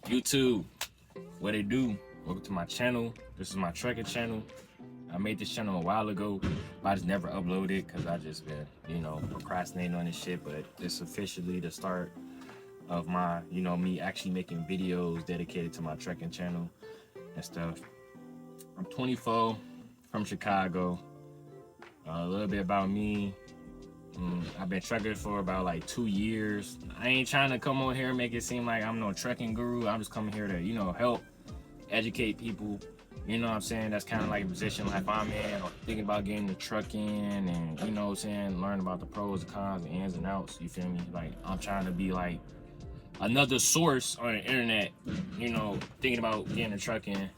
YouTube, what it do? Welcome to my channel. This is my trucking channel. I made this channel a while ago, but I just never uploaded because I just been, procrastinating on this shit. But it's officially the start of my, me actually making videos dedicated to my trucking channel and stuff. I'm 24, from Chicago. A little bit about me. I've been trucking for about like 2 years. I ain't trying to come on here and make it seem like I'm no trucking guru. I'm just coming here to, help educate people. You know what I'm saying? That's kind of like a position like if I'm in or thinking about getting the trucking and, learn about the pros, the cons, the ins and outs. You feel me? Like I'm trying to be like another source on the internet, thinking about getting the trucking,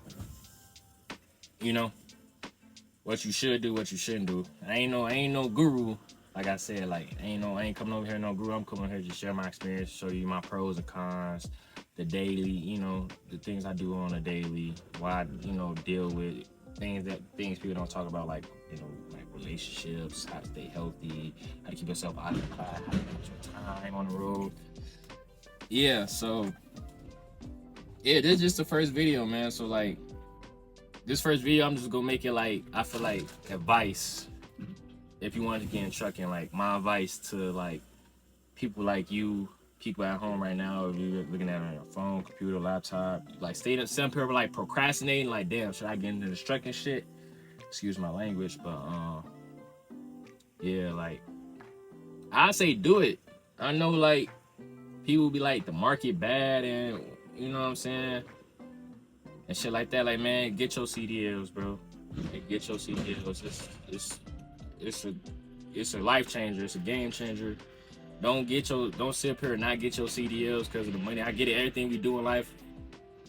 what you should do, what you shouldn't do. I ain't no guru. Like I said, like I ain't coming over here no guru. I'm coming here to share my experience, show you my pros and cons, the daily, the things I do on a daily, why I, deal with things people don't talk about, like like relationships, how to stay healthy, how to keep yourself occupied, how to manage your time on the road. Yeah, so this is just the first video, man. So like this first video, I'm just gonna make it like I feel like advice. If you want to get in trucking, like my advice to like people like you, people at home right now, if you're looking at it on your phone, computer, laptop, like some people like procrastinating, like damn, should I get into this trucking shit? Excuse my language, but yeah, like I say do it. I know like people be like the market bad and you know what I'm saying and shit like that. Like man, get your CDLs, bro. Like, get your CDLs. It's a life changer. It's a game changer. Don't sit up here and not get your CDLs because of the money. I get it. Everything we do in life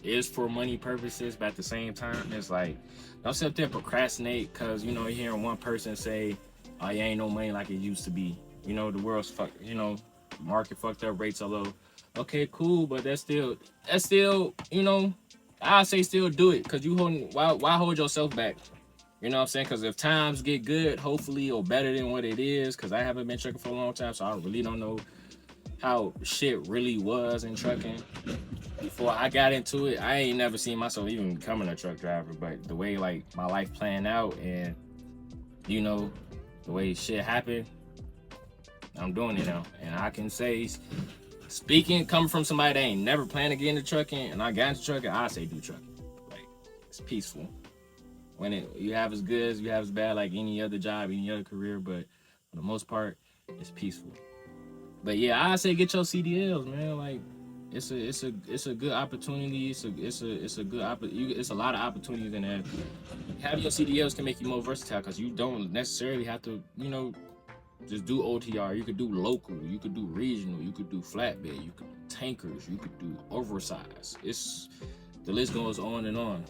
is for money purposes, but at the same time, it's like don't sit up there and procrastinate because you're hearing one person say, "Oh, you ain't no money like it used to be." The world's fucked. Market fucked up, rates are low. Okay, cool, but that's still, I say still do it because why hold yourself back? You know what I'm saying? Because if times get good, hopefully, or better than what it is, because I haven't been trucking for a long time, so I really don't know how shit really was in trucking. Before I got into it, I ain't never seen myself even becoming a truck driver, but the way like my life planned out and, the way shit happened, I'm doing it now. And I can say, speaking, coming from somebody that ain't never planned to get into trucking, and I got into trucking, I say do trucking. Like, it's peaceful. When you have as good as you have as bad like any other job, any other career, but for the most part, it's peaceful. But yeah, I say get your CDLs, man. Like it's a good opportunity. It's a lot of opportunities in there. Having your CDLs can make you more versatile because you don't necessarily have to, just do OTR. You could do local, you could do regional, you could do flatbed, you could do tankers, you could do oversized. The list goes on and on,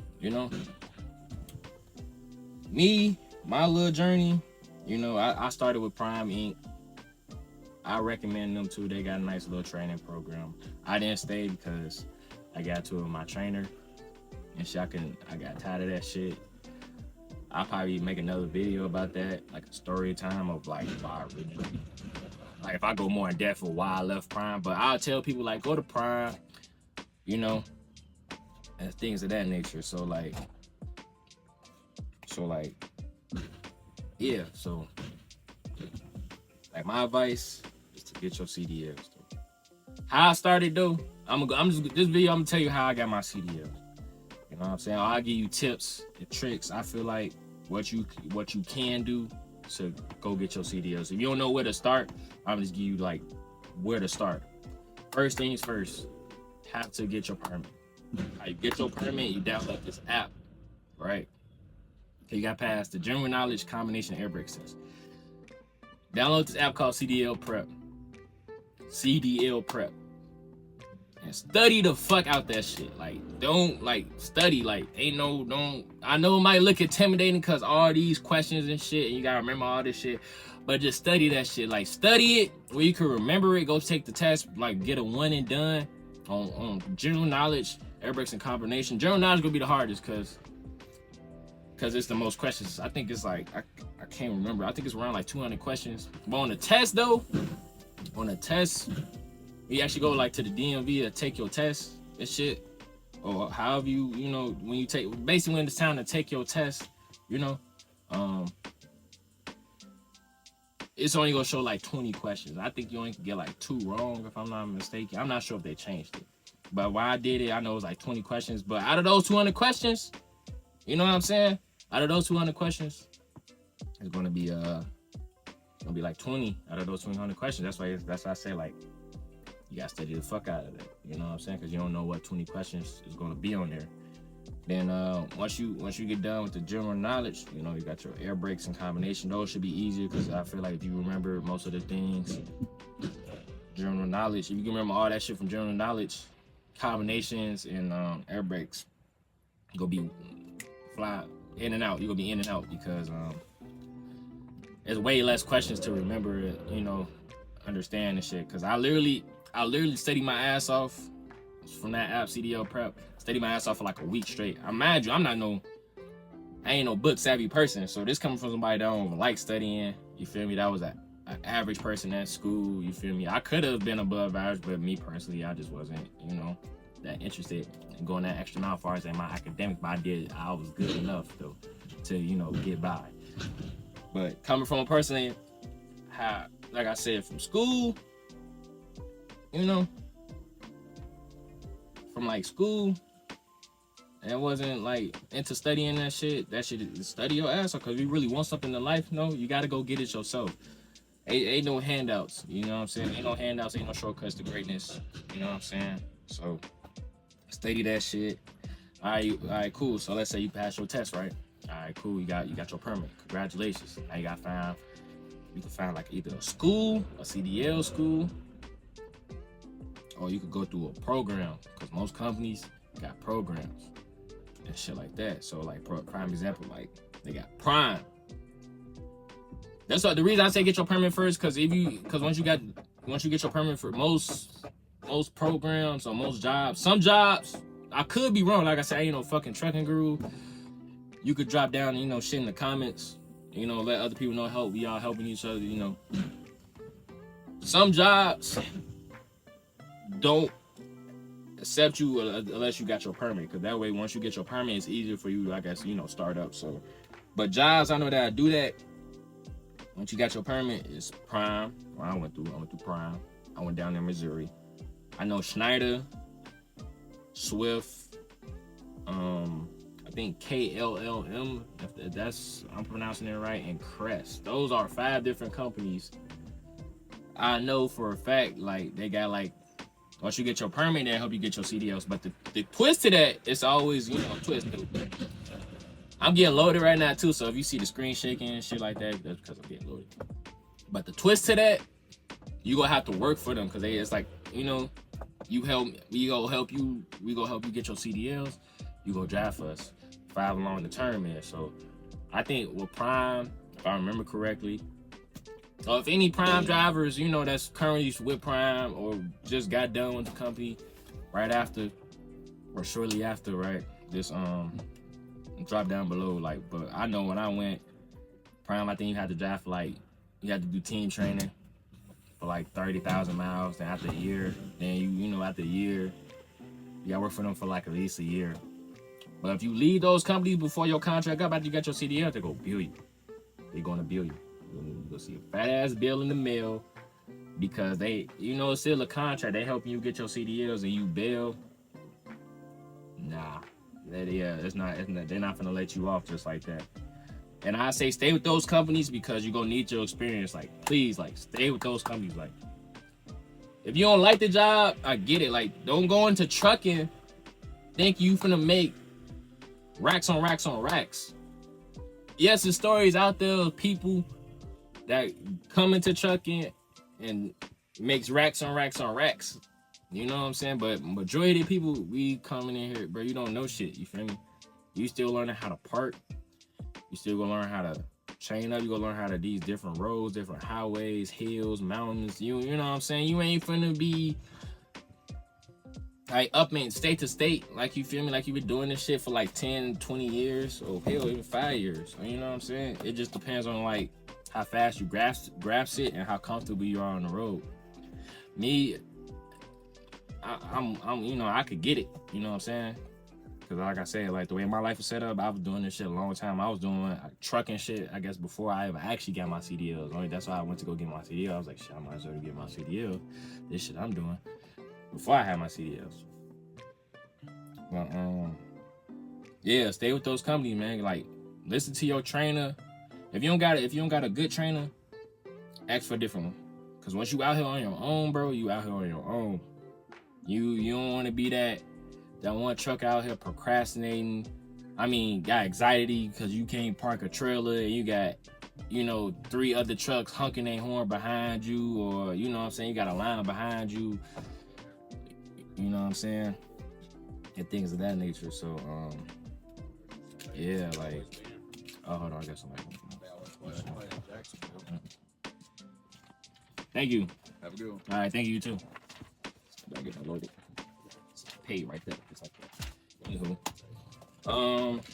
Me, my little journey, I started with Prime Inc. I recommend them too. They got a nice little training program. I didn't stay because I got to it with my trainer and shit. I got tired of that shit. I'll probably make another video about that, like a story time of like why I originally, like if I go more in depth of why I left Prime. But I'll tell people like go to Prime, and things of that nature. So yeah, so like my advice is to get your CDLs. Though. How I started though, this video I'm gonna tell you how I got my CDL. You know what I'm saying? I'll give you tips and tricks. I feel like what you can do to go get your CDLs. If you don't know where to start, I'm just give you like where to start. First things first, have to get your permit. How you get your permit, you download this app, right? You got past the general knowledge combination air brake test. Download this app called CDL Prep. CDL Prep. And study the fuck out that shit. Like, don't study. Like, I know it might look intimidating because all these questions and shit, and you gotta remember all this shit. But just study that shit. Like, study it where you can remember it. Go take the test. Like, get a one and done on general knowledge, air brakes and combination. General knowledge gonna be the hardest because it's the most questions. I think it's like, I can't remember. I think it's around like 200 questions. But on the test though, you actually go like to the DMV to take your test and shit. or however you know, when you take, basically when it's time to take your test, you know, it's only gonna show like 20 questions. I think you only can get like 2 wrong if I'm not mistaken. I'm not sure if they changed it, but when I did it, I know it was like 20 questions. But out of those 200 questions, you know what I'm saying? Out of those 200 questions, it's gonna be like 20 out of those 200 questions. That's why I say, like, you gotta study the fuck out of that. You know what I'm saying? Because you don't know what 20 questions is gonna be on there. Then once you get done with the general knowledge, you know, you got your air brakes and combination. Those should be easier because I feel like if you remember most of the things, general knowledge, if you can remember all that shit from general knowledge, combinations and air brakes, you're gonna be fly in and out. You're gonna be in and out because there's way less questions to remember, you know, understand and shit. Because I literally studied my ass off from that app, CDL Prep. Study my ass off for like a week straight. I mind you, I ain't no book savvy person. So this coming from somebody that don't like studying. You feel me? That was an average person at school. You feel me? I could have been above average, but me personally, I just wasn't, you know, that interested in going that extra mile as far as in my academic. But I was good enough though to, you know, get by. But coming from a person, like I said, from school, you know, from like school, and wasn't like into studying that shit is study your ass off. Because if you really want something in life, no, you got to go get it yourself. Ain't no handouts, you know what I'm saying? Ain't no handouts, ain't no shortcuts to greatness, you know what I'm saying? So study that shit. All right, cool. So let's say you pass your test, right? All right, cool. You got your permit. Congratulations. Now you can find like either a school, a CDL school, or you could go through a program, because most companies got programs and shit like that. So like prime example, like they got Prime. That's the reason I say get your permit first, because once you get your permit for most programs or most jobs, some jobs, I could be wrong. Like I said, I ain't no fucking trucking guru. You could drop down, you know, shit in the comments. You know, let other people know we all helping each other. You know, some jobs don't accept you unless you got your permit, because that way once you get your permit, it's easier for you, I guess, you know, start up. So, but jobs I know that I do that. Once you got your permit, it's Prime. Well, I went through Prime. I went down there in Missouri. I know Schneider, Swift, I think KLLM, if that's, I'm pronouncing it right, and Crest. Those are 5 different companies. I know for a fact, like, they got like, once you get your permit, they help you get your CDLs. But the twist to that, it's always, you know, twist. I'm getting loaded right now too, so if you see the screen shaking and shit like that, that's because I'm getting loaded. But the twist to that, you gonna have to work for them, because it's like, you know, we gonna help you get your CDLs, you go drive for us, 5 along the term here. So I think with Prime, if I remember correctly, so if any Prime drivers, you know, that's currently with Prime or just got done with the company right after or shortly after, right, just drop down below. Like, but I know when I went Prime, I think you had to drive for like, you had to do team training for like 30,000 miles. Then after a year, then after a year, you gotta work for them for like at least a year. But if you leave those companies before your contract up, after you got your CDL, they go bill you. They're gonna bill you. You'll see a fat ass bill in the mail, because they, you know, it's still a contract. They helping you get your CDLs and you bail. Nah, it's not. They're not gonna let you off just like that. And I say stay with those companies because you're gonna need your experience. Like, please, like, stay with those companies. Like, if you don't like the job, I get it. Like, don't go into trucking think you finna make racks on racks on racks. Yes, the stories out there of people that come into trucking and makes racks on racks on racks. You know what I'm saying? But majority of people, we coming in here, bro, you don't know shit. You feel me? You still learning how to park. You still gonna learn how to chain up. You gonna learn how to these different roads, different highways, hills, mountains. You know what I'm saying? You ain't finna be like up in state to state, like, you feel me? Like, you been doing this shit for like 10, 20 years, or hell, even 5 years. You know what I'm saying? It just depends on like how fast you grasp it and how comfortable you are on the road. Me, I'm you know, I could get it. You know what I'm saying? Cause like I said, like the way my life was set up, I was doing this shit a long time. I was doing trucking shit, I guess, before I ever actually got my CDLs. Only that's why I went to go get my CDL. I was like, shit, I might as well get my CDL. This shit I'm doing before I had my CDLs. But yeah, stay with those companies, man. Like, listen to your trainer. If you don't got a good trainer, ask for a different one. Cause once you out here on your own, bro, you out here on your own. You don't want to be that one truck out here procrastinating. I mean, got anxiety because you can't park a trailer and you got, 3 other trucks honking their horn behind you, or you know what I'm saying, you got a line behind you. You know what I'm saying? And things of that nature. So yeah, like, oh, hold on, I got somebody. Thank you. Have a good one. All right, thank you, you too. I get my loaded. Pay right there, just like that. Anywho,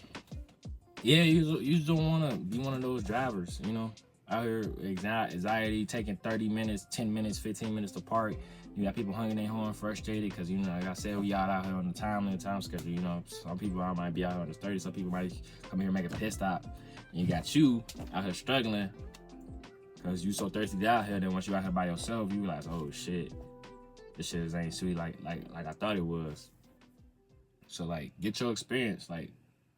yeah, you just don't want to be one of those drivers, out here anxiety, taking 30 minutes, 10 minutes, 15 minutes to park. You got people hanging their horn, frustrated because, like I said, we out here on the time schedule. Some people might be out here on the 30, some people might come here and make a pit stop. And you got you out here struggling because you so thirsty out here. Then once you out here by yourself, you realize, oh shit, this shit ain't sweet like I thought it was. So like, get your experience. Like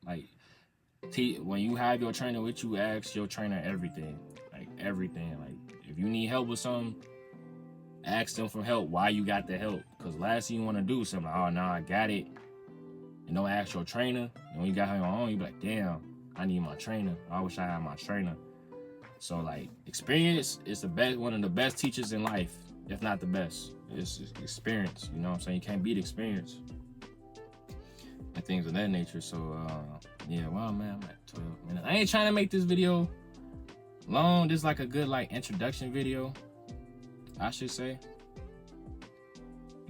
when you have your trainer with you, ask your trainer everything. Like everything. Like if you need help with something, ask them for help. Why you got the help? Because last thing you want to do is something like, oh no, I got it. And don't ask your trainer. And when you got her on your own, you be like, damn, I need my trainer. I wish I had my trainer. So like, experience is one of the best teachers in life, if not the best. It's experience. You know what I'm saying? You can't beat experience. And things of that nature. So yeah, well man, I'm at 12 minutes. I ain't trying to make this video long. This is like a good introduction video, I should say.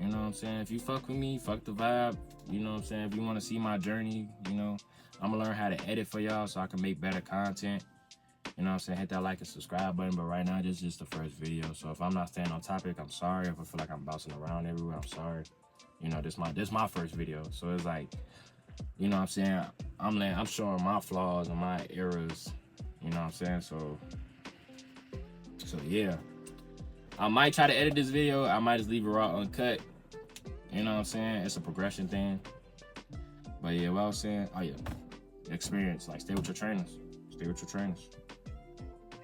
You know what I'm saying? If you fuck with me, fuck the vibe. You know what I'm saying? If you want to see my journey, I'm gonna learn how to edit for y'all so I can make better content. You know what I'm saying? Hit that like and subscribe button. But right now, this is just the first video. So if I'm not staying on topic, I'm sorry. If I feel like I'm bouncing around everywhere, I'm sorry. This my first video. So it's like, you know what I'm saying? I'm showing my flaws and my errors. You know what I'm saying? So yeah. I might try to edit this video. I might just leave it raw uncut. You know what I'm saying? It's a progression thing. But yeah, what I was saying, oh yeah, experience. Like, stay with your trainers. Stay with your trainers.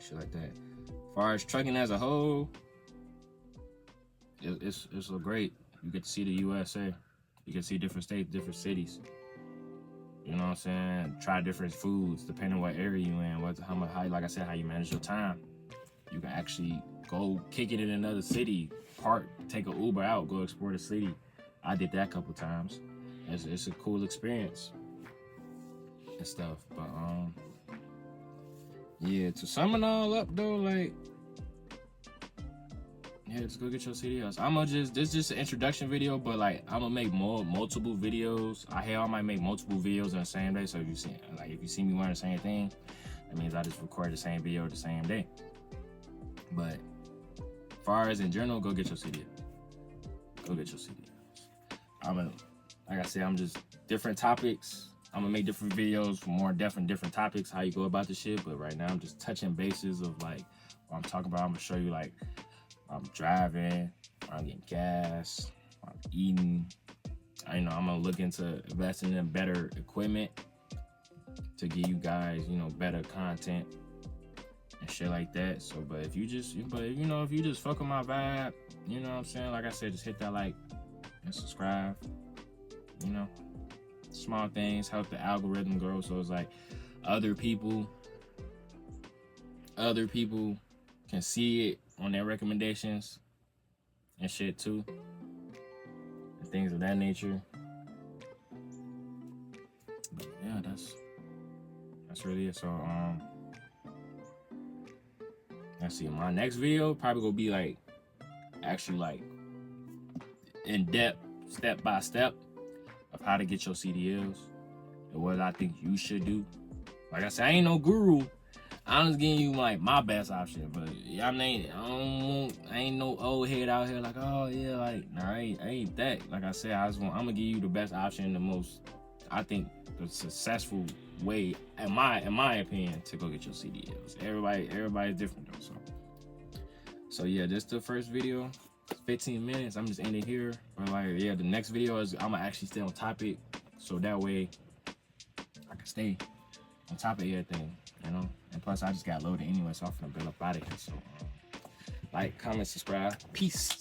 Shit like that. As far as trucking as a whole, it's so great. You get to see the USA. You can see different states, different cities. You know what I'm saying? Try different foods depending on what area you in. Like I said, how you manage your time. You can actually go kick it in another city, park, take an Uber out, go explore the city. I did that a couple times. It's a cool experience and stuff. But yeah, to sum it all up though, like, yeah, just go get your CDLs. This is just an introduction video, but like, I'm gonna make multiple videos. I might make multiple videos on the same day. So if you see me wearing the same thing, that means I just record the same video the same day. But as far as in general, go get your CDL. Go get your CDLs. Like I said, I'm just different topics. I'm gonna make different videos for more different topics, how you go about the shit. But right now, I'm just touching bases of like what I'm talking about. I'm gonna show you like I'm driving, I'm getting gas, I'm eating. I'm gonna look into investing in better equipment to give you guys, better content and shit like that. So, but if you just fuck with my vibe, you know what I'm saying? Like I said, just hit that like and subscribe. Small things help the algorithm grow. So it's like other people can see it on their recommendations and shit too, and things of that nature. But yeah, that's really it. So let's see, my next video probably gonna be like actually like in depth, step by step of how to get your CDLs and what I think you should do. Like I said, I ain't no guru. I'm just giving you like my best option, but I ain't no old head out here like, oh yeah, like, nah, I ain't that. Like I said, I'm gonna give you the best option, the most I think the successful way, in my opinion, to go get your CDLs. Everybody's different though. So yeah, this the first video. 15 minutes. I'm just ending here. But like, yeah, the next video is I'm gonna actually stay on topic, so that way I can stay on top of everything, you know. And plus, I just got loaded anyway, so I'm finna build up out of here. So, like, comment, subscribe, peace.